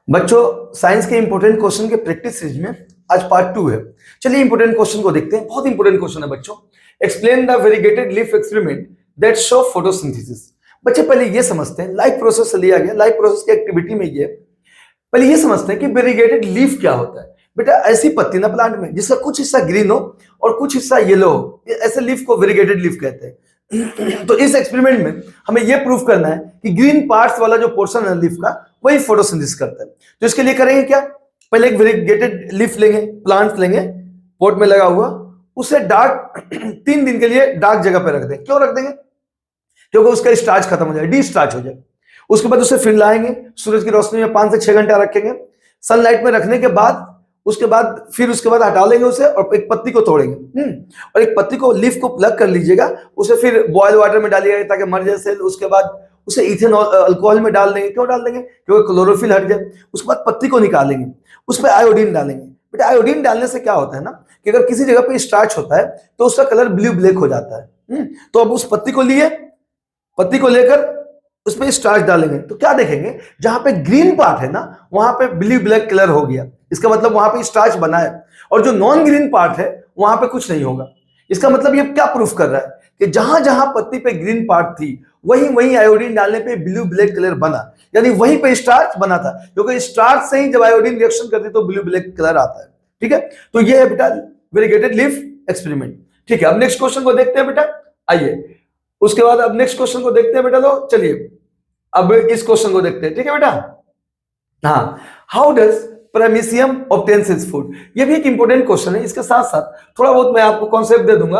बच्चों, साइंस के important question के प्रैक्टिस सीरीज में आज पार्ट 2 है। चलिए इंपोर्टेंट क्वेश्चन को देखते हैं। बहुत इंपोर्टेंट क्वेश्चन है बच्चों। Explain the variegated leaf experiment that show photosynthesis. बच्चे पहले ये समझते हैं, लाइफ प्रोसेस से लिया गया, लाइफ प्रोसेस की एक्टिविटी में ये पहले ये समझते हैं कि वेरीगेटेड लीफ क्या होता है। बेटा ऐसी पत्ती ना प्लांट में जिसका कुछ हिस्सा ग्रीन हो और कुछ हिस्सा येलो हो, ऐसे लीफ को वेरीगेटेड लीफ कहते हैं। तो इस एक्सपेरिमेंट में हमें यह प्रूव करना है कि ग्रीन पार्ट्स वाला जो पोर्शन है लीफ का वही फोटोसिंथेसिस करता है। तो इसके लिए करेंगे क्या, पहले एक वेरीगेटेड लीफ लेंगे, प्लांट लेंगे पोट में लगा हुआ, उसे डार्क 3 दिन के लिए डार्क जगह पर रख देंगे। क्यों रख देंगे? क्योंकि उसका स्टार्च खत्म हो जाए, डी स्टार्च हो जाए। उसके बाद उसे फिर लाएंगे, सूरज की रोशनी में 5 से 6 घंटा रखेंगे। सनलाइट में रखने के बाद उसके बाद हटा लेंगे उसे और एक पत्ती को तोड़ेंगे और एक पत्ती को, लीफ को प्लग कर लीजिएगा, उसे फिर बॉयल वाटर में डालिएगा ताकि मर जाए सेल। उसके बाद उसे इथेनॉल अल्कोहल में डाल देंगे। क्यों डाल देंगे? क्योंकि क्लोरोफिल हट जाए। उसके बाद पत्ती को निकालेंगे, उस पर आयोडीन डालेंगे। बेटा आयोडीन डालने से क्या होता है ना कि अगर किसी जगह पे स्टार्च होता है तो उसका कलर ब्लू ब्लैक हो जाता है। तो अब उस पत्ती को लेकर उस पर स्टार्च डालेंगे तो क्या देखेंगे, जहां पे ग्रीन पार्ट है ना वहां पे ब्लू ब्लैक कलर हो गया। इसका मतलब वहां पे स्टार्च बना है, और जो नॉन ग्रीन पार्ट है वहां पे कुछ नहीं होगा। इसका मतलब ये क्या प्रूफ कर रहा है कि जहां जहां पत्ती पे ग्रीन पार्ट थी वहीं आयोडीन डालने पे ब्लू ब्लैक कलर बना, यानी वहीं पे स्टार्च बना था। क्योंकि स्टार्च से ही जब आयोडीन रिएक्शन करती तो ब्लू ब्लैक कलर आता है। ठीक है, तो ये है बेटा वेरीगेटेड लीफ एक्सपेरिमेंट। ठीक है, अब नेक्स्ट क्वेश्चन को देखते हैं बेटा। आइए उसके बाद अब नेक्स्ट क्वेश्चन को देखते हैं बेटा। तो चलिए अब इस क्वेश्चन को देखते हैं। ठीक है बेटा, हाँ, how does paramecium obtains its food. ये भी एक इंपॉर्टेंट क्वेश्चन है। इसके साथ साथ थोड़ा बहुत मैं आपको कॉन्सेप्ट दे दूंगा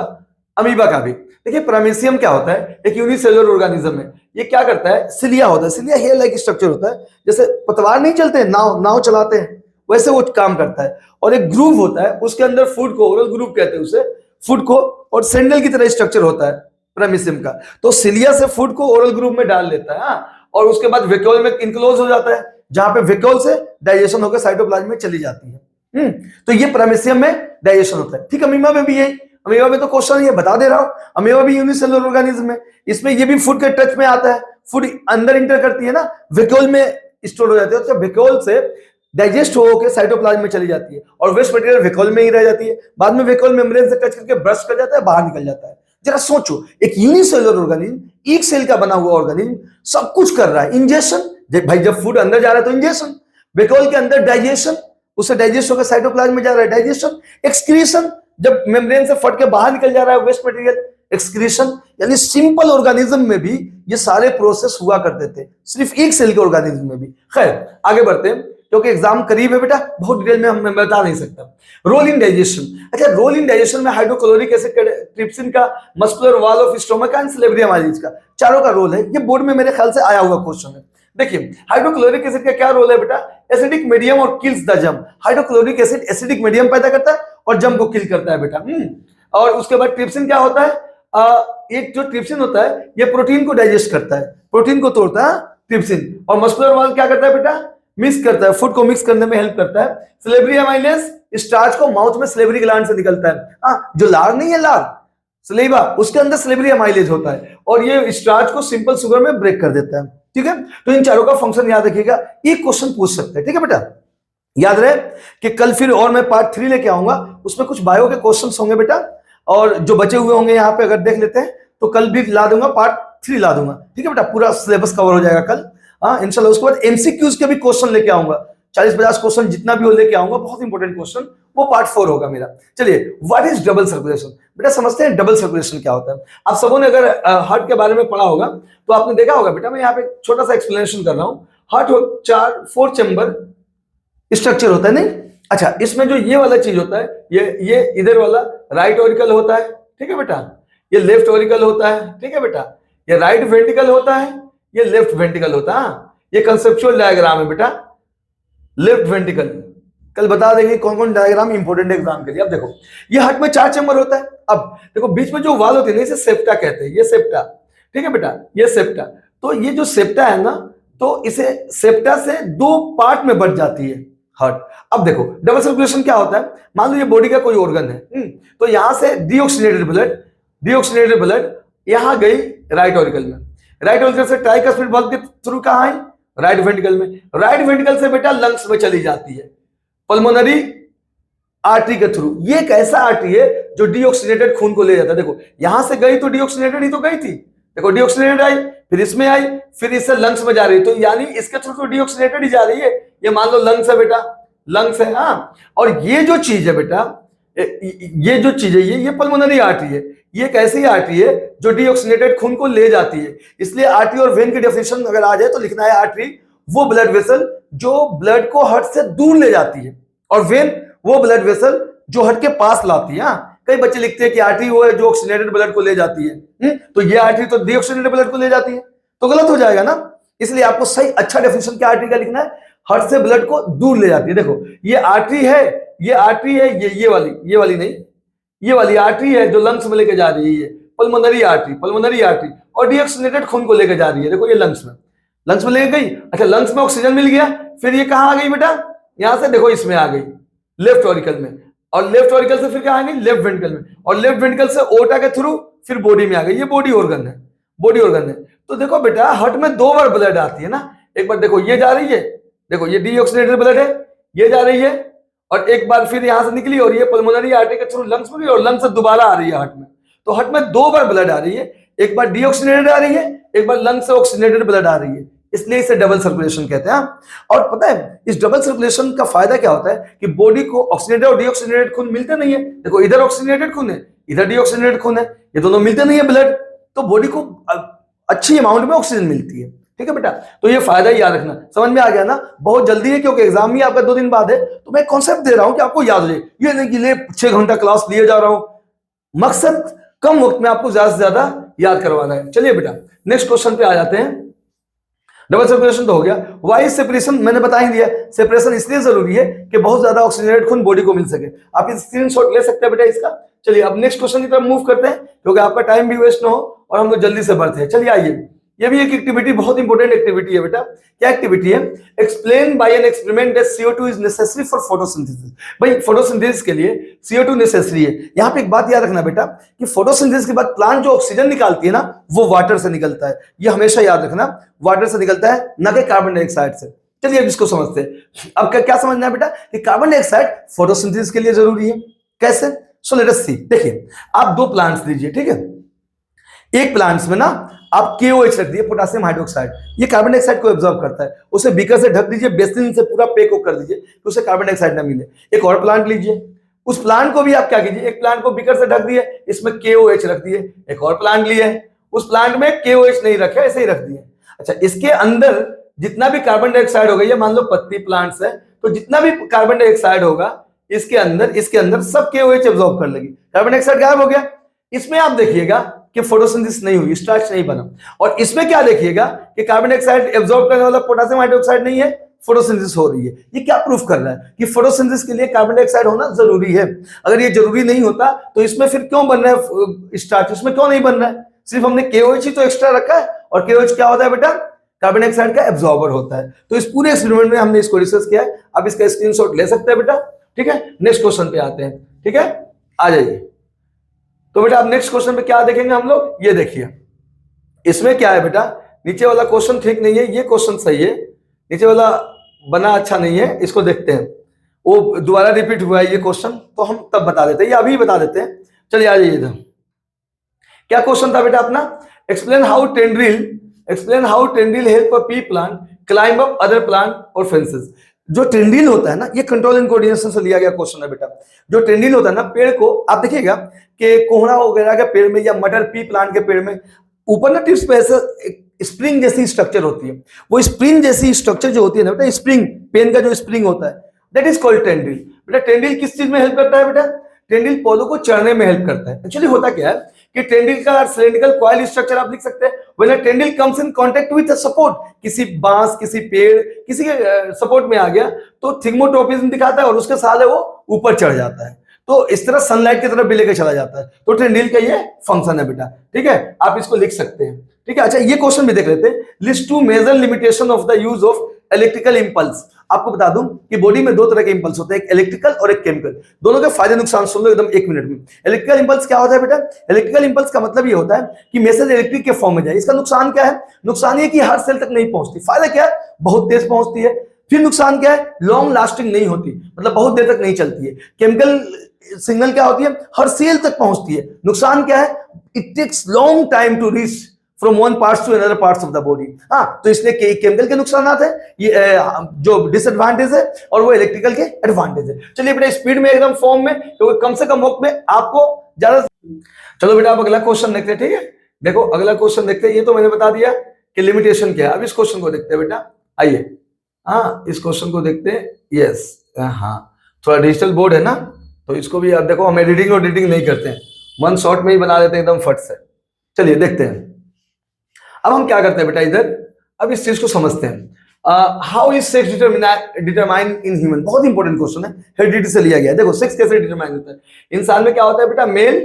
अमीबा का भी। देखिए प्रेमिसियम क्या होता है, एक यूनिसेलुलर ऑर्गेनिज्म है। ये क्या करता है, सिलिया होता है, सिलिया हेयर लाइक स्ट्रक्चर होता है। जैसे पतवार नहीं चलते हैं, नाव चलाते हैं, वैसे वो काम करता है। और एक ग्रूव होता है, उसके अंदर फूड को ओरल ग्रूव कहते हैं उसे, फूड को, और सैंडल की तरह स्ट्रक्चर होता है प्रेमिसियम का। तो सिलिया से फूड को ओरल ग्रूव में डाल लेता है, हाँ, और उसके बाद वेक्यूल में इनक्लोज हो जाता है, जहां पे वेक्यूल से डाइजेशन होकर साइटोप्लाज्म में चली जाती है। तो ये प्रेमिसियम में डाइजेशन होता है। ठीक, अमीबा में भी यही, अमीबा में तो क्वेश्चन ये बता दे रहा हूं, अमीबा भी यूनिसेलुलर ऑर्गेनिज्म है। इसमें ये भी फूड के टच में आता है, फूड अंदर इंटर करती है ना, वेक्यूल में स्टोर हो जाती है, तो वेक्यूल से डाइजेस्ट होकर साइटोप्लाज्म में चली जाती है और वेस्ट मटेरियल वेक्यूल में ही रह जाती है। बाद में वेक्यूल मेम्ब्रेन से टच करके ब्रश कर जाता है, बाहर निकल जाता है। जरा सोचो, एक यूनिसेलुलर ऑर्गेनिज्म, एक सेल का बना हुआ ऑर्गेनिज्म सब कुछ कर रहा है। इंजेक्शन, भाई जब फूड अंदर जा रहा है तो इंजेक्शन, वेक्यूल के अंदर डाइजेशन, उससे डाइजेस्ट होकर साइटोप्लाज्म में जा रहा है डाइजेशन, एक्सक्रीशन, जब मेम्ब्रेन से फट के बाहर निकल जा रहा है वेस्ट मटेरियल, एक्सक्रीशन। यानी सिंपल ऑर्गेनिज्म में भी ये सारे प्रोसेस हुआ करते थे, सिर्फ एक सेल के ऑर्गेनिज्म में भी। खैर आगे बढ़ते हैं क्योंकि एग्जाम करीब है बेटा, बहुत डिटेल में हम बता नहीं सकता। रोल इन डाइजेशन, अच्छा रोल इन डाइजेशन में हाइड्रोक्लोरिक एसिड, ट्रिप्सिन का, muscular wall of stomach and सिलेब्रियम आइलिज का, चारों का रोल है। ये बोर्ड में मेरे ख्याल से आया हुआ क्वेश्चन है। देखिए हाइड्रोक्लोरिक एसिड का क्या रोल है बेटा, एसिडिक मीडियम और kills the germ. Hydrochloric acid acidic medium पैदा करता है और जर्म को किल करता है बेटा। और उसके बाद ट्रिप्सिन क्या होता है, एक जो ट्रिप्सिन होता है ये प्रोटीन को डाइजेस्ट करता है, प्रोटीन को तोड़ता है ट्रिप्सिन। और मस्कुलर वॉल क्या करता है बेटा, मिक्स करता है, फूड को मिक्स करने में हेल्प करता है। सिलेब्री अमाइलेज, स्टार्च को माउथ में सिलेब्री ग्लैंड से निकलता है। हाँ, जो लार नहीं है, लार सलेवा, उसके अंदर सिलेब्री अमाइलेज होता है और ये स्टार्च को सिंपल शुगर में ब्रेक कर देता है। ठीक है, तो इन चारों का फंक्शन याद रखिएगा, एक क्वेश्चन पूछ सकते हैं। ठीक है बेटा, याद रहे कि कल फिर और मैं पार्ट 3 लेके आऊंगा, उसमें कुछ बायो के क्वेश्चंस होंगे बेटा, और जो बचे हुए होंगे यहाँ पे अगर देख लेते हैं तो कल भी ला दूंगा, पार्ट 3 ला दूंगा। ठीक है बेटा, पूरा सिलेबस कवर हो जाएगा कल, हाँ इंशाल्लाह। उसके बाद एमसीक्यूज के भी क्वेश्चन लेके आऊंगा, 40-50 क्वेश्चन जितना भी हो लेके आऊंगा, बहुत इंपॉर्टेंट क्वेश्चन, वो पार्ट 4 होगा मेरा। चलिए, व्हाट इज डबल सर्कुलेशन, बेटा समझते हैं डबल सर्कुलेशन क्या होता है। आप सबों ने अगर हार्ट के बारे में पढ़ा होगा तो आपने देखा होगा बेटा, मैं यहाँ पे छोटा सा एक्सप्लेनेशन कर रहा हूँ। हार्ट 4 चैम्बर स्ट्रक्चर होता है, नहीं? अच्छा, इसमें जो ये वाला चीज होता है, ये इधर वाला राइट ऑरिकल होता है। ठीक है बेटा, ये लेफ्ट ऑरिकल होता है। ठीक है बेटा, ये राइट वेंट्रिकल होता है, ये लेफ्ट वेंट्रिकल होता है। ये कंसेप्चुअल डायग्राम है बेटा, लेफ्ट वेंट्रिकल। कल बता देंगे कौन कौन डायग्राम इंपॉर्टेंट एग्जाम के लिए। अब देखो, ये हार्ट में 4 चैम्बर होता है। अब देखो बीच में जो वाल होती है ना, इसे सेप्टा कहते हैं, ये सेप्टा। ठीक है बेटा, ये सेप्टा। तो ये जो सेप्टा है ना, तो इसे सेप्टा से 2 पार्ट में बढ़ जाती है हार्ट। अब देखो डबल सर्कुलेशन क्या होता है, मान लो ये बॉडी का कोई ऑर्गन है, तो यहां से डीऑक्सीनेटेड ब्लड यहां गई राइट ऑरिकल में, राइट ऑरिकल से ट्राइकस्पिड बल्ब के थ्रू कहां आई, राइट वेंट्रिकल में, राइट वेंट्रिकल से बेटा लंग्स में चली जाती है पल्मोनरी आर्टरी के थ्रू। ये एक ऐसा आर्टरी है जो डीऑक्सीनेटेड खून को ले जाता है। देखो यहां से गई तो डीऑक्सीनेटेड ही तो गई थी, देखो डीऑक्सीनेटेड आई, फिर इसमें आई, फिर इससे लंग्स में जा रही है, तो यानी इसके थ्रू तो डीऑक्सीनेटेड ही जा रही है। ये मान लो लंग्स है बेटा, लंग्स है। हाँ, और ये जो चीज है बेटा, ये जो चीज है ये पल्मोनरी आर्टरी है। ये एक ऐसी आर्टरी है जो डीऑक्सीनेटेड खून को ले जाती है। इसलिए आर्टरी और वेन की डेफिनेशन अगर आ जाए तो लिखना है आर्टरी वो ब्लड वेसल जो ब्लड को हार्ट से दूर ले जाती है, और वेन वो ब्लड वेसल जो हार्ट के पास लाती है। कई बच्चे लिखते हैं कि आर्टरी वो है जो ऑक्सीजनेटेड ब्लड को ले जाती है, तो ये आर्टरी तो डीऑक्सीनेटेड ब्लड को ले जाती है, तो गलत हो जाएगा ना। इसलिए आपको सही अच्छा डेफिनेशन क्या आर्टरी का लिखना है, हार्ट से ब्लड को दूर ले जाती है। देखो ये आर्टरी है, ये आर्टरी है, ये वाली नहीं, ये वाली आर्टरी है जो लंग्स में लेके जा रही है, पल्मोनरी आर्टरी, पल्मोनरी आर्टरी, और डीऑक्सीनेटेड खून को लेकर जा रही है। देखो ये लंग्स में लेके गई। अच्छा लंग्स में ऑक्सीजन मिल गया, फिर ये कहां आ गई बेटा, यहां से देखो इसमें आ गई लेफ्ट ऑरिकल में, और लेफ्ट ऑरिकल से फिर कहां आ गई, लेफ्ट वेंट्रिकल में, और लेफ्ट वेंट्रिकल से ओटा के थ्रू फिर बॉडी में आ गई। ये बॉडी ऑर्गन है, बॉडी ऑर्गन है। तो देखो बेटा हार्ट में दो बार ब्लड आती है ना, एक बार देखो ये जा रही है, देखो ये डीऑक्सीनेटेड ब्लड है, ये जा रही है, और एक बार फिर यहां से निकली और ये पल्मोनरी आर्टरी के थ्रू लंग्स में गई, और लंग्स से दोबारा आ रही है हार्ट में। तो हार्ट में दो बार ब्लड आ रही है, एक बार डीऑक्सीनेटेड आ रही है, एक बार लंग्स से ऑक्सीजनेटेड ब्लड आ रही है, इसलिए इसे डबल सर्कुलेशन कहते हैं। और पता है इस डबल सर्कुलेशन का फायदा क्या होता है कि बॉडी को ऑक्सीजनेटेड और डीऑक्सीनेटेड खून मिलते नहीं है। देखो इधर ऑक्सीजनेटेड खून है, इधर डीऑक्सीनेटेड खून है, ये दोनों मिलते नहीं है ब्लड, तो बॉडी को अच्छी अमाउंट में ऑक्सीजन मिलती है। ठीक है बेटा, तो ये फायदा याद रखना। समझ में आ गया ना, बहुत जल्दी है क्योंकि एग्जाम भी आपका 2 दिन बाद है, तो मैं कॉन्सेप्ट दे रहा हूं कि आपको याद हो जाए। ये नहीं कि ले 6 घंटा क्लास लिए जा रहा हूं, मकसद कम वक्त में आपको ज्यादा से ज्यादा याद करवाना है। चलिए बेटा नेक्स्ट क्वेश्चन पे आ जाते हैं। डबल सर्कुलेशन तो हो गया, वाई सेपरेशन मैंने बता ही दिया। सेपरेशन इसलिए जरूरी है कि बहुत ज्यादा ऑक्सीजनेटेड खून बॉडी को मिल सके। आप इस स्क्रीनशॉट ले सकते हैं बेटा इसका। चलिए अब नेक्स्ट क्वेश्चन की तरफ मूव करते हैं क्योंकि आपका टाइम भी वेस्ट ना हो और हम लोग जल्दी से बढ़ते हैं। चलिए आइए, ये भी एक एक्टिविटी, बहुत इंपॉर्टेंट एक्टिविटी है बेटा। क्या एक्टिविटी है, explain by an experiment that CO2 is necessary for photosynthesis. भाई फोटोसिंथेसिस के लिए CO2 नेसेसरी है। यहाँ पे एक बात याद रखना बेटा कि फोटोसिंथेसिस के बाद प्लांट जो ऑक्सीजन निकालती है ना वो वाटर से निकलता है, ये हमेशा याद रखना, वाटर से निकलता है ना कि कार्बन डाइऑक्साइड से। चलिए अब इसको समझते हैं। अब क्या समझना है बेटा कि कार्बन डाइऑक्साइड फोटोसिंथेसिस के लिए जरूरी है। कैसे, सो लेट अस सी। देखिए आप 2 प्लांट्स लीजिए, ठीक है, एक प्लांट्स में ना आप KOH रख दिए, पोटेशियम हाइड्रोक्साइड, ये कार्बन डाइऑक्साइड को एब्जॉर्ब करता है, उसे बीकर से ढक दीजिए, बेसिन से पूरा पैक कर दीजिए कि उसे कार्बन डाइऑक्साइड ना मिले। एक और प्लांट लीजिए, उस प्लांट को भी आप क्या कीजिए, एक प्लांट को बीकर से ढक दिए, इसमें KOH रख दिए। एक और प्लांट लिए, उस प्लांट में KOH नहीं रखे, ऐसे ही रख दिए। अच्छा इसके अंदर जितना भी कार्बन डाइऑक्साइड होगा, ये मान लो पत्ती प्लांट्स है, तो जितना भी कार्बन डाइऑक्साइड होगा इसके अंदर सब KOH एब्जॉर्ब कर लेगी, कार्बन डाइऑक्साइड गायब हो गया। इसमें आप देखिएगा कि फोटोसिंथेसिस नहीं हुई, स्टार्च नहीं बना। और इसमें क्या देखिएगा कि कार्बन डाइऑक्साइड एब्जॉर्ब करने वाला पोटेशियम हाइड्रोक्साइड नहीं है, फोटोसिंथेसिस हो रही है। ये क्या प्रूफ कर रहा है कि फोटोसिंथेसिस के लिए कार्बन डाइऑक्साइड होना जरूरी है। अगर ये जरूरी नहीं होता तो इसमें फिर क्यों बन रहा है स्टार्च, इसमें क्यों नहीं बन रहा है, सिर्फ हमने KOH ही तो एक्स्ट्रा रखा है, और KOH क्या होता है बेटा, कार्बन डाइऑक्साइड का एब्जॉर्बर होता है। तो इस पूरे एक्सपेरिमेंट में हमने इसको डिस्कस किया है, आप इसका स्क्रीनशॉट ले सकते हैं बेटा। ठीक है, नेक्स्ट क्वेश्चन पे आते हैं। ठीक है, आ जाइए। तो बेटा अब नेक्स्ट क्वेश्चन पे क्या देखेंगे हम लोग, ये देखिए इसमें क्या है बेटा, नीचे वाला क्वेश्चन ठीक नहीं है, ये क्वेश्चन सही है, नीचे वाला बना अच्छा नहीं है, इसको देखते हैं। वो दोबारा रिपीट हुआ है ये क्वेश्चन, तो हम तब बता देते हैं, ये अभी बता देते हैं। चलिए आ जाइए इधर। क्या क्वेश्चन था बेटा अपना, explain how tendril help a P plant climb up other plant और फेंसेस। जो टेंड्रिल होता है ना, ये कंट्रोल एंड कोऑर्डिनेशन से लिया गया क्वेश्चन है बेटा। जो टेंड्रिल होता है ना, पेड़ को आप देखिएगा कि कोहड़ा वगैरह के पेड़ में या मटर पी प्लांट के पेड़ में ऊपर ना टिप्स पे ऐसा स्प्रिंग जैसी स्ट्रक्चर होती है। वो स्प्रिंग जैसी स्ट्रक्चर जो होती है ना बेटा, स्प्रिंग, पेन का जो स्प्रिंग होता है, दैट इज कॉल्ड टेंड्रिल। बेटा टेंड्रिल किस चीज में हेल्प करता है बेटा, टेंड्रिल पौधों को चढ़ने में हेल्प करता है। एक्चुअली होता क्या है कि टेंड्रिल का सिलेंड्रिकल कॉइल स्ट्रक्चर आप लिख सकते हैं। When a tendril comes in contact with a support, किसी बांस, किसी पेड़, किसी के सपोर्ट में आ गया तो थिग्मोटोपिज्म दिखाता है और उसके साथ है वो ऊपर चढ़ जाता है, तो इस तरह सनलाइट की तरफ भी लेकर चला जाता है। तो टेंड्रिल का ये फंक्शन है बेटा। ठीक है, आप इसको लिख सकते हैं। ठीक है, अच्छा ये क्वेश्चन भी देख लेते हैं। List 2 major limitation of the use of electrical impulse. आपको बता दूं कि बॉडी में दो तरह के इंपल्स होते हैं, एक इलेक्ट्रिकल और एक केमिकल। दोनों के फायदे नुकसान सुन लो एकदम 1 मिनट में। इलेक्ट्रिकल इंपल्स क्या होता है बेटा? इलेक्ट्रिकल इंपल्स का मतलब ये होता है कि मैसेज इलेक्ट्रिक के फॉर्म में जाए। इसका नुकसान क्या है? नुकसान ये कि हर सेल तक नहीं पहुंचती। फायदा क्या है? बहुत तेज पहुंचती है। फिर नुकसान क्या है? लॉन्ग लास्टिंग नहीं होती, मतलब बहुत देर तक नहीं चलती है। केमिकल सिग्नल क्या होती है? हर सेल तक पहुंचती है। नुकसान क्या है? It takes long time to reach from one parts to another parts of the body. हाँ, तो इसलिए केमिकल के नुकसान है, ये जो डिसएडवांटेज है, और वो इलेक्ट्रिकल के एडवांटेज है। चलिए बेटा स्पीड में एकदम फॉर्म में, तो कम से कम वक्त में आपको ज्यादा। चलो बेटा अब अगला क्वेश्चन देखते हैं, ठीक है? देखो अगला क्वेश्चन देखते हैं। ये तो मैंने बता दिया कि लिमिटेशन क्या है। अब इस क्वेश्चन को देखते हैं बेटा, आइए। हाँ, इस क्वेश्चन को देखते हैं। यस, हाँ, थोड़ा डिजिटल बोर्ड है ना, तो इसको भी आप देखो, हम एडिटिंग और एडिटिंग नहीं करते हैं, वन शॉट में ही बना देते हैं एकदम फट से। चलिए देखते हैं। अब हम क्या करते हैं बेटा इधर, अब इस चीज को समझते हैं। How is sex determine in human? बहुत इंपॉर्टेंट क्वेश्चन है, हेरिडिटी से लिया गया है। देखो सेक्स कैसे डिटरमाइन होता है इंसान में? क्या होता है बेटा? मेल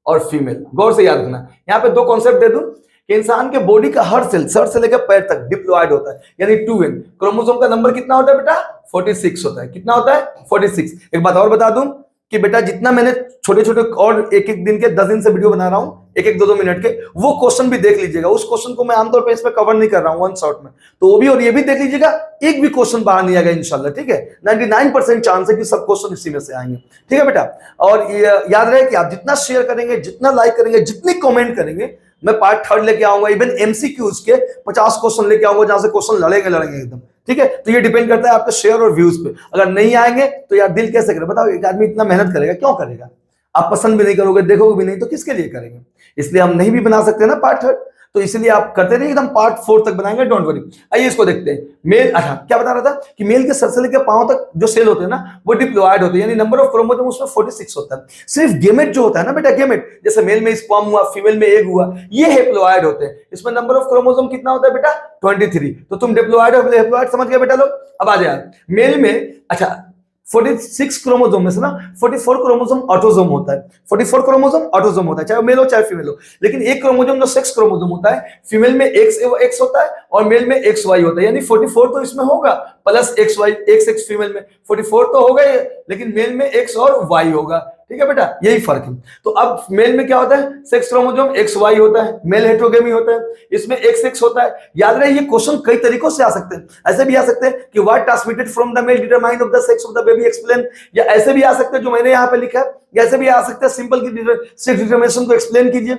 और फीमेल। गौर से याद रखना, यहाँ पे दो कॉन्सेप्ट दे दूं कि इंसान के बॉडी का हर सेल, सर से लेकर पैर तक डिप्लॉयड होता है, यानी 2n। क्रोमोसोम का नंबर कितना होता है बेटा? 46 होता है। कितना होता है? 46। एक बात और बता दूं कि बेटा जितना मैंने छोटे छोटे और एक एक दिन के 10 दिन से वीडियो बना रहा हूं, एक एक 2-2 मिनट के, वो क्वेश्चन भी देख लीजिएगा। उस क्वेश्चन को मैं आमतौर पर इसमें कवर नहीं कर रहा हूं वन शॉट में, तो वो भी और ये भी देख लीजिएगा। एक भी क्वेश्चन बाहर नहीं आएगा इंशाल्लाह, ठीक है? 99% चांस है कि सब क्वेश्चन इसी में से आएंगे, ठीक है बेटा? और याद रहे कि आप जितना शेयर करेंगे, जितना लाइक करेंगे, जितनी कमेंट करेंगे, मैं पार्ट 3 लेके आऊंगा। इवन एमसीक्यूज के 50 क्वेश्चन लेके आऊंगा, जहां से क्वेश्चन लड़ेंगे एकदम, ठीक है? तो ये डिपेंड करता है आपके शेयर और व्यूज पे। अगर नहीं आएंगे तो यार दिल कैसे करे? बताओ, एक आदमी इतना मेहनत करेगा, क्यों करेगा? आप पसंद भी नहीं करोगे, देखोगे भी नहीं, तो किसके लिए करेंगे? इसलिए हम नहीं भी बना सकते ना पार्ट 3, तो इसलिए आप करते रहिए, एकदम पार्ट 4 तक बनाएंगे, डोंट वरी। आइए इसको देखते हैं। मेल, अच्छा क्या बता रहा था कि मेल के सर से लेकर पांव तक जो सेल होते हैं ना, वो डिप्लॉयड होते हैं, यानी नंबर ऑफ क्रोमोसोम उसमें 46 होता है। सिर्फ गेमेट जो होता है ना बेटा, गेमेट, जैसे मेल में स्पर्म हुआ, फीमेल में एग हुआ, ये हेप्लॉयड होते हैं। इसमें नंबर ऑफ क्रोमोसोम कितना होता है बेटा? 23। तो तुम डिप्लॉयड और हेप्लॉयड समझ गए बेटा लोग? अब आ जाए मेल में, अच्छा 46 क्रोमोसोम में से ना 44 क्रोमोसोम ऑटोसोम होता है। 44 क्रोमोसोम ऑटोसोम होता है, चाहे मेल हो चाहे फीमेल हो। लेकिन एक क्रोमोसोम जो सेक्स क्रोमोसोम होता है, फीमेल में एक्स होता है और मेल में XY होता है, यानी 44 तो इसमें होगा, प्लस XY, XX फीमेल में 44 तो होगा ही, लेकिन मेल में X और Y होगा, ठीक है बेटा? यही फर्क है। तो अब मेल में क्या होता है? सेक्स क्रोमोसोम XY होता है, मेल हेटेरोगेमी होता है, इसमें XX होता है। याद रहे ये क्वेश्चन कई तरीकों से आ सकते हैं। ऐसे भी आ सकते हैं कि what transmitted from the male determine of the sex of the baby explain, या ऐसे भी आ सकते हैं जो मैंने यहाँ पे लिखा है, या ऐसे भी आ सकते हैं सिंपल की सेक्स डिटरमिनेशन को एक्सप्लेन कीजिए,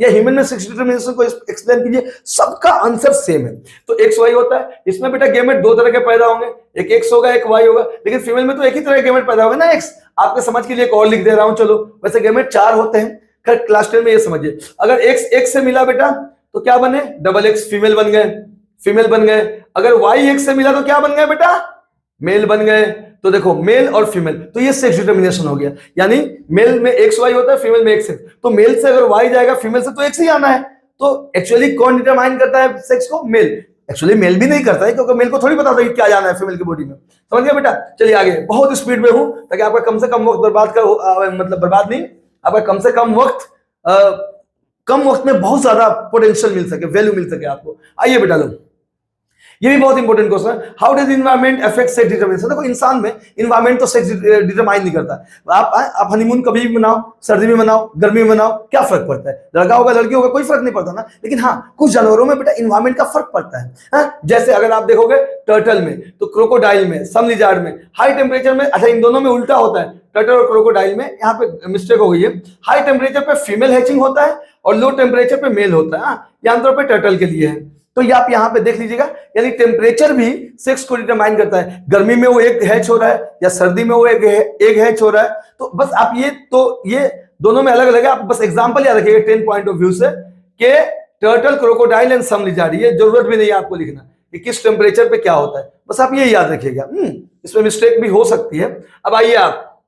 या ह्यूमन में सेक्स डिटरमिनेशन को एक्सप्लेन कीजिए। सबका आंसर सेम है। तो XY होता है, इसमें बेटा गेमेट दो तरह के पैदा होंगे, एक X होगा एक Y होगा, लेकिन फीमेल में तो एक ही तरह के गेमेट पैदा होगा ना, X। आपके समझ के लिए एक और लिख दे रहा हूं, चलो। वैसे गेमेट 4 होते हैं, खैर क्लास 10 में ये समझिए। अगर X से मिला बेटा तो क्या बने? XX फीमेल बन गए, फीमेल बन गए। अगर Y से मिला तो क्या बन गए बेटा? मेल बन गए। तो देखो मेल और फीमेल, तो ये सेक्स डिटरमिनेशन हो गया, यानी मेल में XY होता है, फीमेल में XX। तो मेल से अगर Y जाएगा, फीमेल से तो X ही आना है। तो एक्चुअली कौन डिटरमाइन करता है सेक्स को? मेल। एक्चुअली मेल भी नहीं करता है, क्योंकि मेल को थोड़ी पता था कि क्या जाना है फीमेल की बॉडी में। समझ गया बेटा? चलिए आगे, बहुत स्पीड में हूं ताकि आपका कम से कम वक्त बर्बाद कर, मतलब बर्बाद नहीं, आपका कम से कम वक्त, कम वक्त में बहुत ज्यादा पोटेंशियल मिल सके, वैल्यू मिल सके आपको। आइए बेटा लोग, ये भी बहुत इंपॉर्टेंट क्वेश्चन है। How does environment affect sex determination? देखो इंसान में इन्वायरमेंट तो सेक्स डिटरमाइन नहीं करता। आप हनीमून कभी भी मनाओ, सर्दी में मनाओ, गर्मी में मनाओ, क्या फर्क पड़ता है? लड़का होगा लड़की होगा, कोई फर्क नहीं पड़ता ना। लेकिन हाँ, कुछ जानवरों में बेटा इन्वायरमेंट का फर्क पड़ता है। हाँ? जैसे अगर आप देखोगे टर्टल में, तो क्रोकोडाइल में, सम लिजार्ड में हाई टेम्परेचर में, अच्छा इन दोनों में उल्टा होता है, टर्टल और क्रोकोडाइल में। यहाँ पे मिस्टेक हो गई है, हाई टेम्परेचर पे फीमेल हैचिंग होता है और लो टेम्परेचर पे मेल होता है। ये आमतौर पर टर्टल के लिए है। तो ये आप यहाँ पे देख लीजिएगा, यानी टेम्परेचर भी सेक्स को डिटरमाइन करता है। गर्मी में वो एक हैच हो रहा है या सर्दी में वो एक हैच हो रहा है। तो बस आप ये दोनों में अलग अलग है। आप बस एग्जांपल याद रखिएगा 10 पॉइंट ऑफ व्यू से, कि turtle, crocodile and some lizard, ये जरूरत भी नहीं है आपको लिखना कि किस टेम्परेचर पे क्या होता है, बस आप ये याद रखिएगा। इसमें मिस्टेक भी हो सकती है। अब आइए आप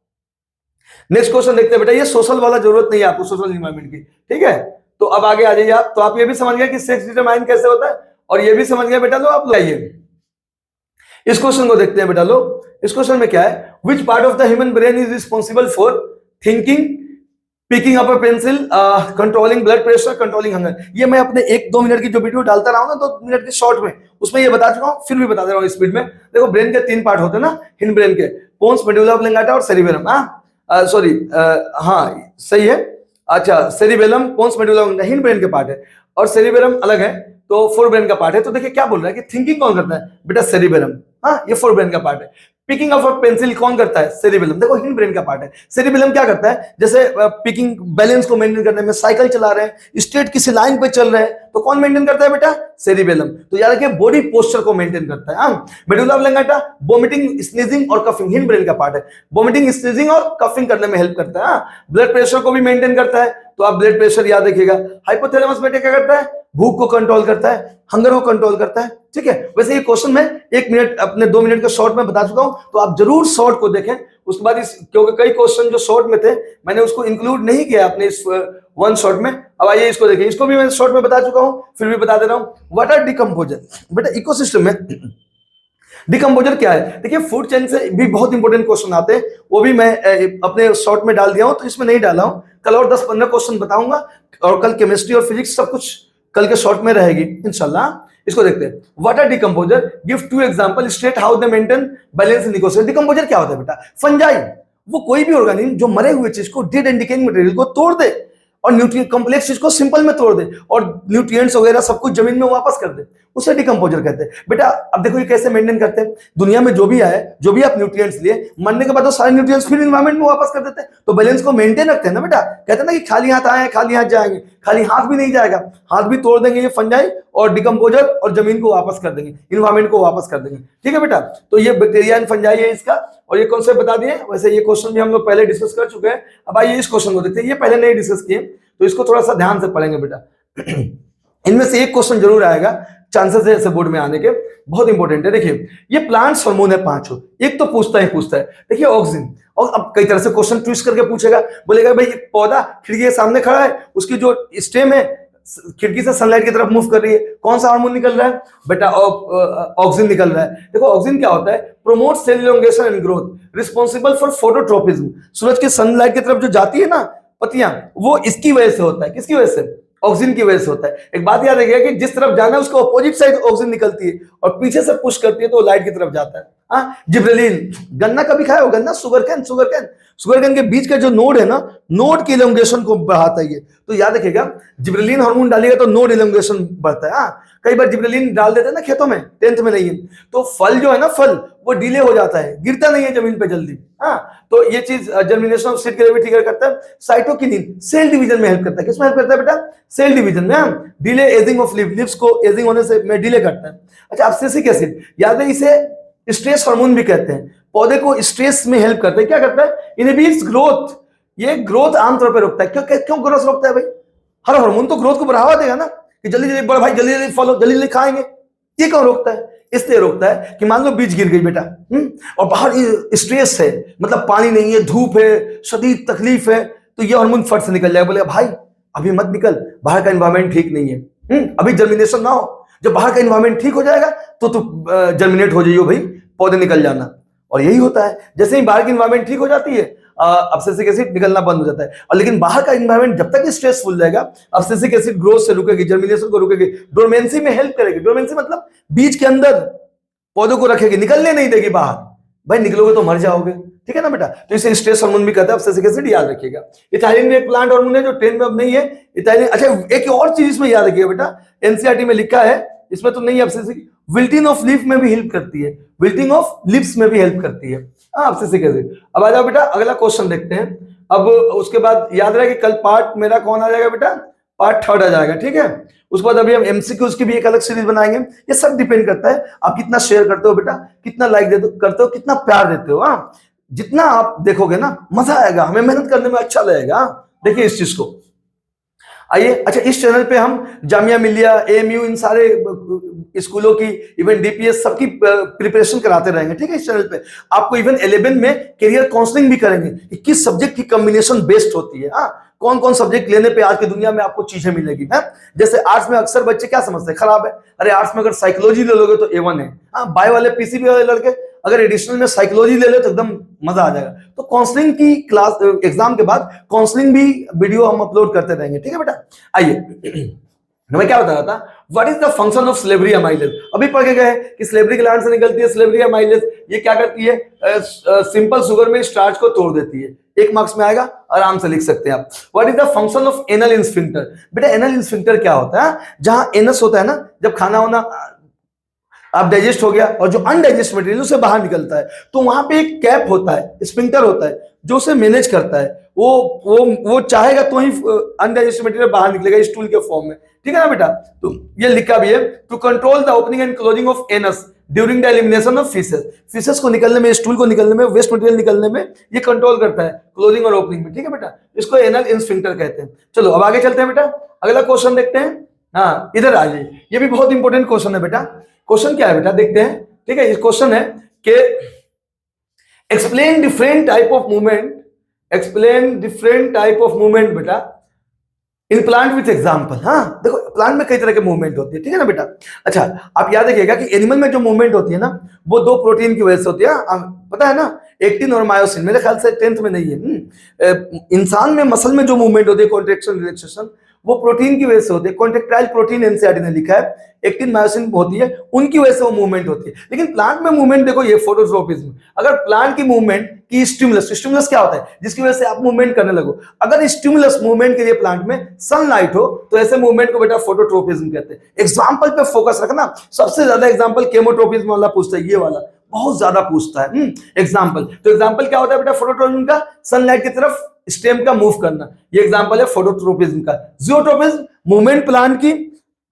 नेक्स्ट क्वेश्चन देखते हैं बेटा। ये सोशल वाला जरूरत नहीं है आपको, सोशल इन्वायरमेंट की, ठीक है? तो अब आगे आ जाइए आप। तो आप ये भी समझ गए कि सेक्स डिटरमाइन कैसे होता है, और ये भी समझ गए बेटा लो। आप लाइए इस क्वेश्चन को देखते हैं बेटा लो। इस क्वेश्चन में क्या है? Which part of the human brain is responsible for thinking, picking up a pencil, controlling blood pressure, controlling hunger. ये मैं अपने 1-2 मिनट की जो वीडियो डालता रहा हूं ना, 2 मिनट के शॉर्ट में, उसमें ये बता चुका हूं, फिर भी बता दे रहा हूं स्पीड में। देखो ब्रेन के 3 पार्ट होते हैं ना, हिंड ब्रेन के, पोन्स, मेडुला ऑब्लिंगाटा और सेरिबेलम। सॉरी, हाँ सही है। अच्छा, cerebellum, pons, medulla oblongata hind brain के पार्ट है, और सेरिबेलम अलग है, तो फोर ब्रेन का पार्ट है। तो देखिए क्या बोल रहा है कि थिंकिंग कौन करता है बेटा, सेरिबेलम। हाँ, ये फोर ब्रेन का पार्ट है। पिकिंग ऑफ अ पेंसिल कौन करता है, सेरिबेलम। देखो हिंड ब्रेन का पार्ट है। सेरिबेलम क्या करता है, जैसे पिकिंग, बैलेंस को मेंटेन करने में, साइकिल चला रहे हैं, स्ट्रेट किसी लाइन पे चल रहे हैं, तो कौन मेंटेन करता है बेटा, सेरिबेलम। तो याद रखिए बॉडी पोस्चर को मेंटेन करता है। हाँ, मेडुला ऑब्लिंगाटा वोमिटिंग, स्नीजिंग और कफिंग, हिंड ब्रेन का पार्ट है। वोमिटिंग, स्नीजिंग और कफिंग करने में हेल्प करता है। ब्लड प्रेशर को भी मेंटेन करता है, तो आप ब्लड प्रेशर याद रखिएगा। हाइपोथैलेमस बेटे क्या करता है, भूख को कंट्रोल करता है, हंगर को कंट्रोल करता है। ठीक है, वैसे ये क्वेश्चन मैं 1 मिनट अपने 2 मिनट के शॉर्ट में बता चुका हूं, तो आप जरूर शॉर्ट को देखें। उसके बाद इस, क्योंकि कई क्वेश्चन जो शॉर्ट में थे मैंने उसको इंक्लूड नहीं किया अपने इस वन शॉर्ट में। अब आइए इसको देखिए, इसको भी मैं शॉर्ट में बता चुका हूं, फिर भी बता दे रहा हूं। व्हाट आर डिकम्पोजर बेटा, इकोसिस्टम में डिकम्पोजर क्या है। देखिए फूड चेन से भी बहुत इंपॉर्टेंट क्वेश्चन आते हैं, वो भी मैं अपने शॉर्ट में डाल दिया हूं, तो इसमें नहीं डाला हूं। कल और 10-15 क्वेश्चन बताऊंगा, और कल केमिस्ट्री और फिजिक्स सब कुछ कल के शॉर्ट में रहेगी इंशाल्लाह। इसको देखते हैं। What are decomposer, give 2 example, state how they maintain balance in ecosystem. Decomposer क्या होता है बेटा, फंजाई, वो कोई भी ऑर्गेनिज्म जो मरे हुए चीज को, डेड एंड डिकेइंग मटेरियल को तोड़ दे और न्यूट्रिएंट कॉम्प्लेक्स चीज को सिंपल में तोड़ दे और न्यूट्रिएंट्स वगैरह सब कुछ जमीन में वापस कर दे, उसे डिकम्पोजर कहते हैं बेटा। अब देखो ये कैसे मेंटेन करते हैं, दुनिया में जो भी आए, जो भी आप न्यूट्रिएंट्स लिए, मरने के बाद वो सारे न्यूट्रिएंट्स फिर एनवायरनमेंट में वापस कर देते हैं, तो बैलेंस को मेंटेन रखते हैं ना बेटा। कहते हैं ना कि खाली हाथ आए खाली हाथ जाएंगे, खाली हाथ भी नहीं जाएगा, हाथ भी तोड़ देंगे ये फंजाई, और डिकम्पोजर और जमीन को वापस कर देंगे, इन्वायरमेंट को वापस कर देंगे। ठीक है बेटा, तो ये बैक्टीरिया एंड फंजाई है इसका, और ये कॉन्सेप्ट बता दिए। वैसे ये क्वेश्चन भी हम लोग पहले डिस्कस कर चुके हैं। अब आइए इस क्वेश्चन को देखते हैं, ये पहले नहीं डिस्कस किए, तो इसको थोड़ा सा ध्यान से पढ़ेंगे बेटा। इनमें से एक क्वेश्चन जरूर आएगा, चांसेस है ऐसे बोर्ड में आने के, बहुत इंपॉर्टेंट है। देखिए ये प्लांट्स हार्मोन है 5, एक तो पूछता है। देखिए ऑक्सीजन, और अब कई तरह से क्वेश्चन ट्विस्ट करके पूछेगा, बोलेगा भाई एक पौधा खिड़की के सामने खड़ा है, उसकी जो स्टेम है खिड़की से सनलाइट की तरफ मूव कर रही है, कौन सा हार्मोन निकल रहा है बेटा, ऑक्सीजन निकल रहा है। देखो ऑक्सीजन क्या होता है, promote cell elongation and growth, responsible for phototropism. सूरज की सनलाइट की तरफ जो जाती है ना पत्तियां, वो इसकी वजह से होता है। किसकी वजह से, ऑक्सीजन की वजह से होता है। एक बात याद रखिएगा कि जिस तरफ जाना है उसको अपोजिट साइड ऑक्सीजन निकलती है, और पीछे से पुश करती है तो लाइट की तरफ जाता है। हाँ, जिब्रेलिन, गन्ना कभी खाया हो, गन्ना, शुगर कैन के बीच का जो नोड है ना, नोड की इलोंगेशन को बढ़ाता है ये, तो याद रखिएगा जिब्रेलिन हार्मोन डालिएगा तो नोड इलोंगेशन बढ़ता है। हाँ, कई बार जिब्रेलिन डाल देते हैं ना खेतों में, 10th में नहीं है, तो फल जो है ना, फल वो डिले हो जाता है, गिरता नहीं है जमीन पे जल्दी। हाँ, तो ये चीज जर्मिनेशन ऑफ सीड के लिए भी ट्रिगर करता है। साइटोकिनिन सेल डिवीजन में हेल्प करता है, किसमें हेल्प करता है बेटा, सेल डिवीजन में। डिले एजिंग ऑफ लीव्स को एजिंग होने से में डिले करता है। अच्छा, एब्सिसिक एसिड, याद है इसे स्ट्रेस हार्मोन भी कहते हैं, पौधे को स्ट्रेस में हेल्प करता है। क्या करता है, इनहिबिट्स ग्रोथ, ये ग्रोथ आमतौर पर रोकता है। क्यों ग्रोथ रोकता है भाई, हर हार्मोन तो ग्रोथ को बढ़ावा देगा ना, कि जल्दी जल्दी बड़ा भाई, जल्दी जल्दी फॉलो, जल्दी जल्दी खाएंगे, ये क्यों रोकता है, इसलिए रोकता है कि मान लो बीज गिर गई बेटा, और बाहर स्ट्रेस है, मतलब पानी नहीं है, धूप है, शदीद तकलीफ है, तो ये हार्मोन फट से निकल जाएगा, बोले भाई अभी मत निकल, बाहर का एनवायरमेंट ठीक नहीं है, अभी जर्मिनेशन ना हो, जब बाहर का एनवायरमेंट ठीक हो जाएगा तो जर्मिनेट हो जाइयो भाई, पौधे निकल जाना। और यही होता है, जैसे ही बाहर की एनवायरमेंट ठीक हो जाती है, एब्सिसिक एसिड निकलना बंद हो जाता है। और लेकिन बाहर का एनवायरमेंट जब तक स्ट्रेसफुल रहेगा, एब्सिसिक एसिड ग्रोथ से रुकेगी, जर्मिनेशन को रुकेगी, डोरमेंसी में हेल्प करेगी। डोरमेंसी मतलब बीज के अंदर पौधों को रखेगी, निकलने नहीं देगी बाहर, भाई निकलोगे तो मर जाओगे। ठीक है ना बेटा, तो इसे स्ट्रेस हार्मोन भी कहता है, एब्सिसिक एसिड याद रखिएगा। इथाइलिन एक प्लांट हार्मोन है जो ट्रेन में अब नहीं है, इथाइलिन। अच्छा, एक और चीज इसमें याद रखिएगा बेटा, एनसीईआरटी में लिखा है, इसमें तो नहीं है एब्सिसिक, विल्टिंग ऑफ लीफ में भी हेल्प करती है, विल्टिंग ऑफ लिप्स में भी हेल्प करती है एब्सिसिक एसिड। अब आ जाओ बेटा, अगला क्वेश्चन देखते हैं। अब उसके बाद याद रहे कि कल पार्ट मेरा कौन आ जाएगा बेटा, पार्ट 3 आ जाएगा। ठीक है, उसके बाद अभी हम एमसीक्यूज की भी एक अलग सीरीज बनाएंगे। ये सब डिपेंड करता है आप कितना शेयर करते हो बेटा, कितना लाइक करते हो, कितना प्यार देते हो। हाँ, जितना आप देखोगे ना मजा आएगा, हमें मेहनत करने में अच्छा लगेगा। देखिए इस चीज को, आइए। अच्छा, इस चैनल पे हम जामिया मिलिया, एएमयू, इन सारे स्कूलों की, इवन डीपीएस, सबकी प्रिपरेशन कराते रहेंगे। ठीक है, इस चैनल पे आपको इवन 11 में करियर काउंसलिंग भी करेंगे कि किस सब्जेक्ट की कॉम्बिनेशन बेस्ट होती है। हाँ, कौन कौन सब्जेक्ट लेने पे आज की दुनिया में आपको चीजें मिलेगी। है, जैसे आर्ट्स में अक्सर बच्चे क्या समझते हैं, खराब है, अरे आर्ट्स में अगर साइकोलॉजी ले लोगे तो A1 है। हाँ, बायो वाले, पीसीबी वाले लड़के अगर एडिशनल में साइकोलॉजी ले लो तो एकदम मजा आ जाएगा। तो काउंसलिंग की क्लास एग्जाम के बाद काउंसलिंग भी वीडियो हम अपलोड करते रहेंगे, ठीक है बेटा। आइए मैं क्या बता रहा था, what is the function of slavery amylase. अभी पढ़ के गए कि स्लेवरी ग्लैंड से निकलती है स्लेवरी अमाइलेज, ये क्या करती है, सिंपल शुगर में स्टार्च को तोड़ देती है। 1 मार्क्स में आएगा, आराम से लिख सकते हैं आप। What is the function of anal sphincter. बेटा एनल इंस्फिंक्टर क्या होता है, जहां एनस होता है ना, जब खाना होना आप डाइजेस्ट हो गया और जो अनडाइजेस्ट मटेरियल उसे बाहर निकलता है, तो वहां पे एक कैप होता है, स्फिंक्टर होता है जो उसे मैनेज करता है। वो चाहेगा तो ही अनडाइजेस्ट मटेरियल बाहर निकलेगा स्टूल के फॉर्म में, ठीक है ना बेटा। तो ये लिखा भी है, to control the opening and closing of anus during the elimination of faeces. Faeces को निकलने में, स्टूल को निकलने में, वेस्ट मटेरियल निकलने में ये कंट्रोल करता है, क्लोजिंग और ओपनिंग में, ठीक है बेटा। इसको एनल स्फिंक्टर कहते हैं। चलो अब आगे चलते हैं बेटा, अगला क्वेश्चन देखते हैं। हाँ इधर आ जाइए, ये भी बहुत इंपॉर्टेंट क्वेश्चन है बेटा। क्वेश्चन क्या है बेटा, देखते हैं, ठीक है। इस क्वेश्चन है कि explain different type of movement, explain different type of movement बेटा इन प्लांट विथ एग्जांपल। हाँ देखो प्लांट में कई तरह के मूवमेंट होती है, ठीक है ना बेटा। अच्छा आप याद रखिएगा कि एनिमल में जो मूवमेंट होती है ना, वो 2 प्रोटीन की वजह से होती है, पता है ना, एक्टिन और मायोसिन। मेरे ख्याल से 10th में नहीं है। इंसान में मसल में जो मूवमेंट होती है, कॉन्ट्रेक्शन रिलैक्सेशन, वो प्रोटीन की वजह से होती है। कॉन्ट्रेक्टाइल प्रोटीन एनसीईआरटी ने लिखा है, एक्टिन मायोसिन होती है, उनकी वजह से वो मूवमेंट होती है। लेकिन प्लांट में मूवमेंट देखो, ये फोटोट्रोपिज्म। अगर प्लांट की मूवमेंट की स्टिमुलस क्या होता है, जिसकी वजह से आप मूवमेंट करने लगो, अगर स्टिमुलस मूवमेंट के लिए प्लांट में सनलाइट हो तो ऐसे मूवमेंट को बेटा फोटोट्रोपिज्म कहते हैं। एग्जांपल पे फोकस रखना, सबसे ज्यादा एग्जांपल केमोट्रोपिज्म वाला पूछता है, ये वाला बहुत ज्यादा पूछता है एग्जांपल। तो एग्जांपल क्या होता है बेटा फोटोट्रोपिज्म का, सनलाइट की तरफ स्टेम का मूव करना, ये एग्जांपल है फोटोट्रोपिज्म का। जियोट्रोपिज्म मूवमेंट प्लांट की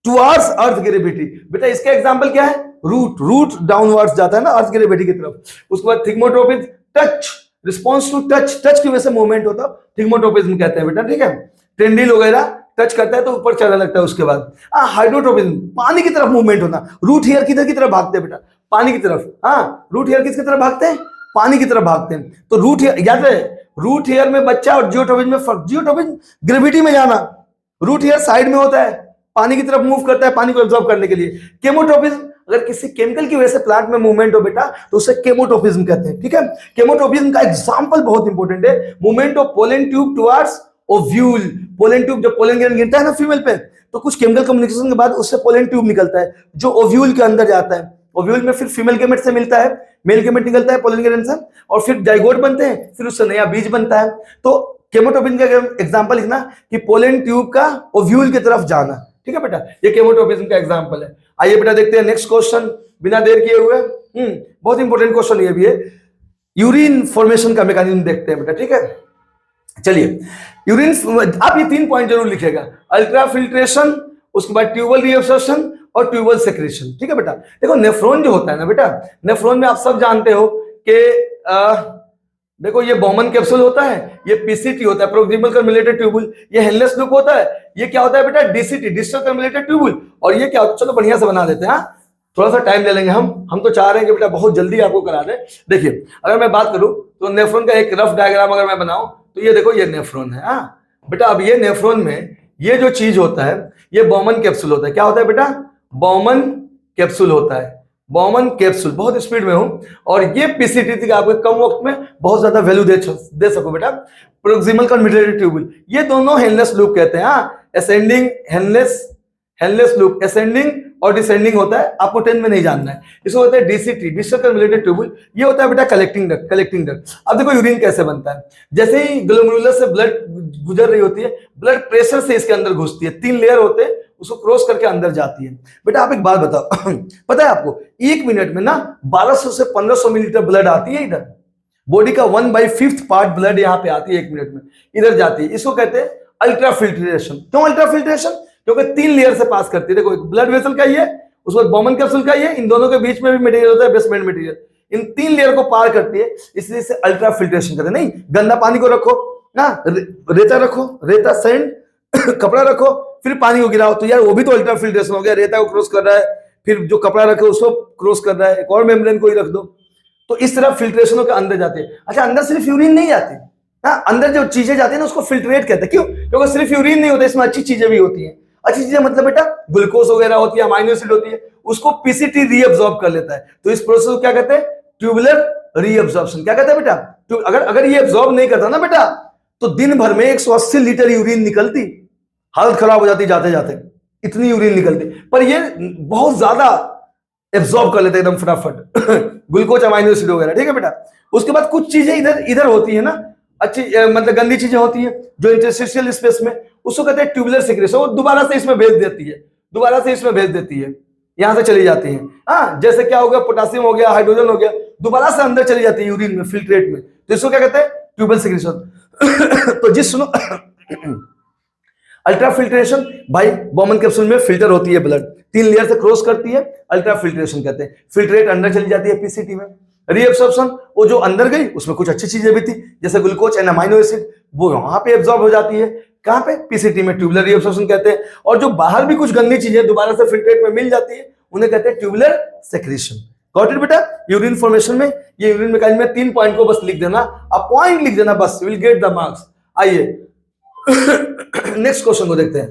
टुवर्ड्स अर्थ ग्रेविटी, बेटा इसका एग्जांपल क्या है, रूट डाउनवर्ड्स जाता है ना अर्थ ग्रेविटी की तरफ। उसके बाद thigmotropism touch, response to touch की वजह से मूवमेंट होता है, थिग्मोट्रोपिज्म कहते हैं बेटा, ठीक है। टेंडिल वगैरह टच करता है तो ऊपर चढ़ने लगता है। उसके बाद हाइड्रोट्रोपिज्म, पानी की तरफ मूवमेंट होना। रूट हेयर किधर की तरफ भागते हैं बेटा, पानी की तरफ। हाँ रूट हेयर किसकी तरफ भागते हैं, पानी की तरफ भागते हैं। तो रूट हेयर याद है, रूट हेयर में बच्चा और जियोट्रोपिज्म में फर्क। जियोट्रोपिज्म ग्रेविटी में जाना, रूट हेयर साइड में होता है, पानी की तरफ मूव करता है पानी को एब्जॉर्ब करने के लिए। केमोट्रोपिज्म, अगर किसी केमिकल की वजह से प्लांट में मूवमेंट हो बेटा तो उसे केमोट्रोपिज्म कहते हैं, ठीक है। केमोट्रोपिज्म का एग्जांपल बहुत इंपॉर्टेंट है, movement of pollen tube towards ovule. Pollen tube, जब पोलन ग्रैंड गिरता है ना फीमेल पे, तो कुछ केमिकल कम्युनिकेशन के बाद उससे पोलन ट्यूब निकलता है जो ओव्यूल के अंदर जाता है। ओव्यूल में फिर फीमेल गेमेट से मिलता है, मेल गेमेट निकलता है पोलन ग्रैंड से, और फिर जाइगोट बनते हैं, फिर उससे नया बीज बनता है। तो केमोट्रोपिज्म का एग्जांपल लिखना कि पोलन ट्यूब का ओव्यूल की तरफ जाना, ठीक है बेटा, ये केमोट्रोपिज्म का एग्जांपल है। आइए बेटा देखते हैं नेक्स्ट क्वेश्चन बिना देर किए हुए। बहुत इंपॉर्टेंट क्वेश्चन ये भी है, यूरिन फॉर्मेशन का मैकेनिज्म देखते हैं बेटा, ठीक है। चलिए यूरिन, आप ये 3 पॉइंट जरूर लिखेगा, अल्ट्रा फिल्ट्रेशन, उसके बाद ट्यूबल रीअब्सॉर्प्शन और ट्यूबल सेक्रेशन, ठीक है बेटा। देखो नेफ्रॉन जो होता है ना बेटा, नेफ्रॉन में आप सब जानते हो कि देखो ये बॉमन कैप्सूल होता है, ये पीसीटी होता है, प्रोक्सिमल कन्वोल्यूटेड ट्यूबुल, ये हेलनेस लूप होता है, ये क्या होता है बेटा, डीसीटी, डिस्टल कन्वोल्यूटेड ट्यूबुल, और ये क्या होता है, चलो बढ़िया से बना देते हैं। थोड़ा सा टाइम ले लेंगे हम तो चाह रहे हैं कि बेटा बहुत जल्दी आपको करा दे। देखिए अगर मैं बात करूं तो नेफ्रॉन का एक रफ डायग्राम अगर मैं बनाऊं तो ये देखो, ये नेफ्रॉन है। बेटा अब ये नेफ्रॉन में ये जो चीज होता है ये बॉमन कैप्सूल होता है। क्या होता है बेटा, बॉमन कैप्सूल होता है, बॉमन कैप्सूल। बहुत स्पीड में हूं, और ये पीसीटी थी आपको कम वक्त में बहुत ज्यादा वैल्यू दे सको बेटा। प्रोक्सिमल कन्वोल्यूटेड ट्यूबुल, ये दोनों हेलनेस लूप कहते हैं। असेंडिंग हेलनेस लूप, असेंडिंग और डिसेंडिंग होता है, आपको 10 में नहीं जानना है। इसको होता है डीसीटी, डिस्टल कन्वोल्यूटेड ट्यूबुल, ये होता है बेटा कलेक्टिंग डक्ट। अब देखो यूरिन कैसे बनता है, जैसे ही ग्लोमेरुलर से ब्लड गुजर रही होती है, ब्लड प्रेशर से इसके अंदर घुसती है, 3 लेयर होते हैं, उसको क्रॉस करके अंदर जाती है। बेटा आप एक बात बताओ पता है आपको 1 मिनट में ना 1200 से 1500 मिलीलीटर ब्लड आती है इधर, बॉडी का 1/5 पार्ट ब्लड यहाँ पे आती है 1 मिनट में, इधर जाती है। इसको कहते हैं अल्ट्रा फिल्ट्रेशन। क्यों अल्ट्रा फिल्ट्रेशन, क्योंकि 3 लेयर से पास करती है। देखो एक ब्लड वेसल का ये, उसके बाद बॉमन कैप्सूल का ये, इन दोनों के बीच में भी मटेरियल होता है, बेसमेंट मटेरियल, इन 3 लेयर को पार करती है, इसलिए इसे अल्ट्रा फिल्ट्रेशन कहते हैं। नहीं गंदा पानी को रखो ना, रेता रखो, रेता सैंड कपड़ा रखो, फिर पानी को गिराओ, तो यार वो भी तो अल्ट्रा फिल्ट्रेशन हो गया। रेता को क्रॉस कर रहा है, फिर जो कपड़ा रखे उसको क्रॉस कर रहा है, एक और मेम्ब्रेन को ही रख दो, तो इस तरह फिल्ट्रेशनों के अंदर जाते हैं। अच्छा अंदर सिर्फ यूरिन नहीं जाती, अंदर जो चीजें जाती है ना उसको फिल्ट्रेट कहते हैं। क्यों, क्योंकि सिर्फ यूरिन नहीं होता, इसमें अच्छी चीजें भी होती हैं। अच्छी चीजें मतलब बेटा ग्लूकोज वगैरह होती है, अमाइनो एसिड होती है, उसको पीसीटी रीअब्सॉर्ब कर लेता है। तो इस प्रोसेस को क्या कहते हैं, ट्यूबुलर रीअब्जॉर्प्शन। क्या कहते हैं बेटा? अगर ये एब्जॉर्ब नहीं करता ना बेटा, तो दिन भर में 180 लीटर यूरिन निकलती, हालत खराब हो जाती जाते जाते, इतनी यूरिन निकलती। पर ये बहुत ज्यादा एब्जॉर्ब कर लेते एकदम फटाफट ग्लूकोज, अमाइनो एसिड वगैरह, ठीक है बेटा। उसके बाद कुछ चीजें इधर इधर होती है ना, अच्छी मतलब गंदी चीजें होती है जो इंटरस्टिशियल स्पेस में, उसको कहते हैं ट्यूबुलर सिक्रेशन। वो दोबारा से इसमें भेज देती है, दोबारा से इसमें भेज देती है, यहां से चली जाती है। हाँ, जैसे क्या हो गया, पोटासियम हो गया, हाइड्रोजन हो गया, दोबारा से अंदर चली जाती है यूरिन में, फिल्ट्रेट में। तो इसको क्या कहते हैं? Tubular secretion. तो जिस सुनो अल्ट्रा फिल्ट्रेशन, भाई बॉमन कैप्सूल में फिल्टर होती है ब्लड, 3 लेयर से क्रॉस करती है, अल्ट्रा फिल्ट्रेशन कहते हैं। फिल्ट्रेट अंदर चली जाती है पीसीटी में। रीअब्सॉर्प्शन, वो जो अंदर गई उसमें कुछ अच्छी चीजें भी थी, जैसे ग्लूकोज एंड अमाइनो एसिड, वो वहां पे एब्जॉर्ब हो जाती है। कहां पे? पीसीटी में, ट्यूबुलर रीअब्सॉर्प्शन कहते हैं। और जो बाहर भी कुछ गंदी चीजें दोबारा से फिल्ट्रेट में मिल जाती है, उन्हें कहते हैं ट्यूबुलर सेक्रेशन। गॉट इट बेटा? यूरिन फॉर्मेशन में, ये यूरिन मैकेनिज्म में 3 पॉइंट को बस लिख देना, आप पॉइंट लिख देना बस, विल गेट द मार्क्स। आइए नेक्स्ट क्वेश्चन को देखते हैं।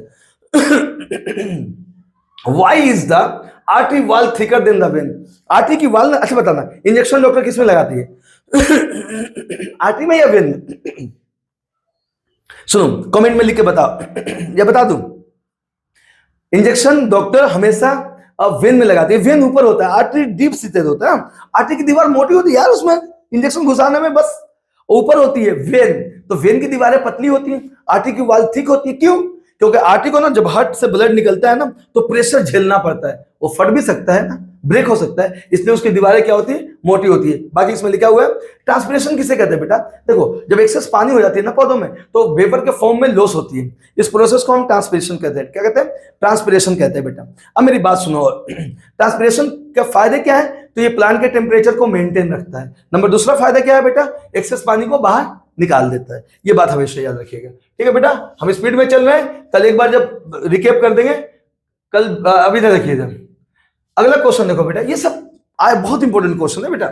Why is the artery wall thicker than the vein? Artery की वॉल, अच्छा बताना, इंजेक्शन डॉक्टर किसमें लगाती है? आर्टरी में या वेन में? सुनो कमेंट में लिख के बताओ या बता दूं। इंजेक्शन डॉक्टर हमेशा वेन में लगाती है, वेन ऊपर होता है, आर्टरी डीप सीटेड होता है। आर्टरी की दीवार मोटी होती है यार, उसमें इंजेक्शन घुसाने में बस ऊपर होती है वेन, तो वेन की दीवारें पतली होती हैं, आर्टरी की वॉल थिक होती है। क्यों? क्योंकि आर्टरी को ना जब हार्ट से ब्लड निकलता है ना, तो प्रेशर झेलना पड़ता है, वो फट भी सकता है ना, ब्रेक हो सकता है, इसलिए उसकी दीवारें क्या होती है? मोटी होती है। बाकी इसमें लिखा हुआ है। ट्रांसपिरेशन किसे कहते हैं बेटा? देखो, जब एक्सेस पानी हो जाती है ना पौधों में, तो वेपर के फॉर्म में लॉस होती है, इस प्रोसेस को हम ट्रांसपिरेशन कहते हैं। क्या कहते हैं? ट्रांसपिरेशन कहते हैं बेटा। अब मेरी बात सुनो, ट्रांसपिरेशन के फायदे क्या है? तो ये प्लांट के टेम्परेचर को मेंटेन रखता है। नंबर दूसरा फायदा क्या है बेटा? एक्सेस पानी को बाहर निकाल देता है। ये बात हमेशा याद रखिएगा, ठीक है बेटा। हम स्पीड में चल रहे हैं, कल एक बार जब रिकेप कर देंगे, कल अभी तक रखिएगा। अगला क्वेश्चन देखो बेटा, ये सब बहुत इंपॉर्टेंट क्वेश्चन है बेटा।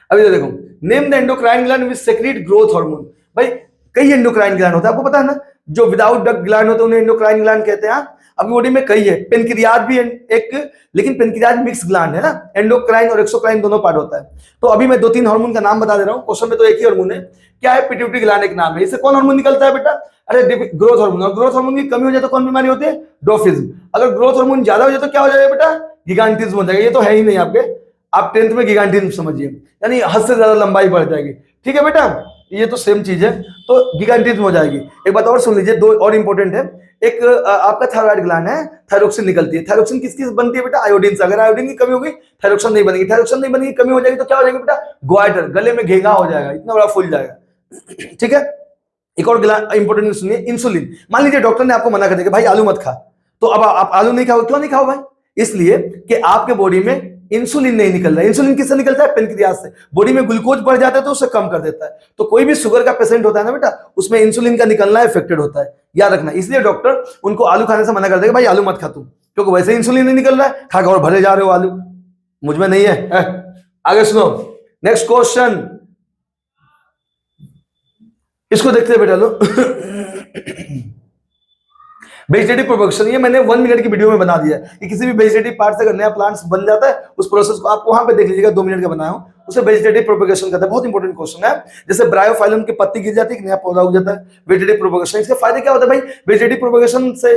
अभी देखो, name the endocrine gland which secrete growth hormone. भाई कई एंडोक्राइन ग्लैंड होता है, आपको पता है ना, जो विदाउट डक्ट ग्लैंड होते हैं उन्हें एंडोक्राइन ग्लैंड कहते हैं। अभी बॉडी में कई है, पेनक्रियाज भी एक, लेकिन पेनक्रियाज मिक्स ग्लैंड है ना, एंडोक्राइन और एक्सोक्राइन दोनों पार्ट होता है। तो अभी मैं 2-3 हार्मोन का नाम बता दे रहा हूँ, क्वेश्चन में तो एक ही हार्मोन है। क्या है? पिट्यूटरी ग्लैंड एक नाम है। इससे कौन हार्मोन निकलता है बेटा? अरे ग्रोथ हार्मोन। और ग्रोथ हार्मोन की कमी हो जाए तो कौन बीमारी होती है? डॉर्फिज्म। अगर ग्रोथ हार्मोन ज्यादा हो जाए तो क्या हो जाएगा बेटा? गिगांटिज्म हो जाएगा। ये तो है ही नहीं आपके, आप 10th में गिगांटिज्म समझिए, यानी हद से ज्यादा लंबाई बढ़ जाएगी, ठीक है बेटा। ये तो सेम चीज है, तो गिगांटिज्म हो जाएगी। एक बात और सुन लीजिए, 2 और इंपॉर्टेंट है। एक आपका थायराइड ग्लैंड है, थायरोक्सिन निकलती है। थायरोक्सिन किस किस बनती है बेटा? आयोडीन से। अगर आयोडीन की कमी होगी, थायरोक्सिन नहीं बनेगी। थायरोक्सिन नहीं बनेगी, कमी हो जाएगी, तो क्या हो जाएगा बेटा? ग्वाइटर, गले में घेंगा हो जाएगा, इतना बड़ा फूल जाएगा, ठीक है। एक और इंपॉर्टेंट सुनिए, इंसुलिन। मान लीजिए डॉक्टर ने आपको मना कर दिया भाई आलू मत खा, तो अब आप आलू नहीं खाओ। क्यों नहीं खाओ भाई? इसलिए कि आपके बॉडी में इंसुलिन नहीं निकल रहा है। इंसुलिन किससे निकलता है? पेनक्रियाज से। बॉडी में ग्लूकोज बढ़ जाता है तो उसे कम कर देता है। तो कोई भी शुगर का पेशेंट होता है ना बेटा, उसमें इंसुलिन का निकलना इफेक्टेड होता है, याद रखना। इसलिए डॉक्टर उनको आलू खाने से मना कर देगा, भाई आलू मत खा तुम, क्योंकि वैसे इंसुलिन नहीं निकल रहा है, खा और भरे जा रहे हो आलू, मुझ में नहीं है। आगे सुनो, नेक्स्ट क्वेश्चन, इसको देखते हैं बेटा लो। वेजिटेटिव प्रोपगेशन, ये मैंने 1 मिनट की वीडियो में बना दिया है कि किसी भी वेजिटेटिव पार्ट से अगर नया प्लांट्स बन जाता है, उस प्रोसेस को आप वहां पे देख लीजिएगा, 2 मिनट का बनाया हूं, उसे वेजिटेटिव प्रोपगेशन कहते हैं। बहुत इंपॉर्टेंट क्वेश्चन है। जैसे ब्रायोफाइलम की पत्ती गिर जाती है, नया पौधा उग जाता है, वेजिटेटिव प्रोपगेशन। इसके फायदे क्या होते हैं भाई? वेजिटेटिव प्रोपगेशन से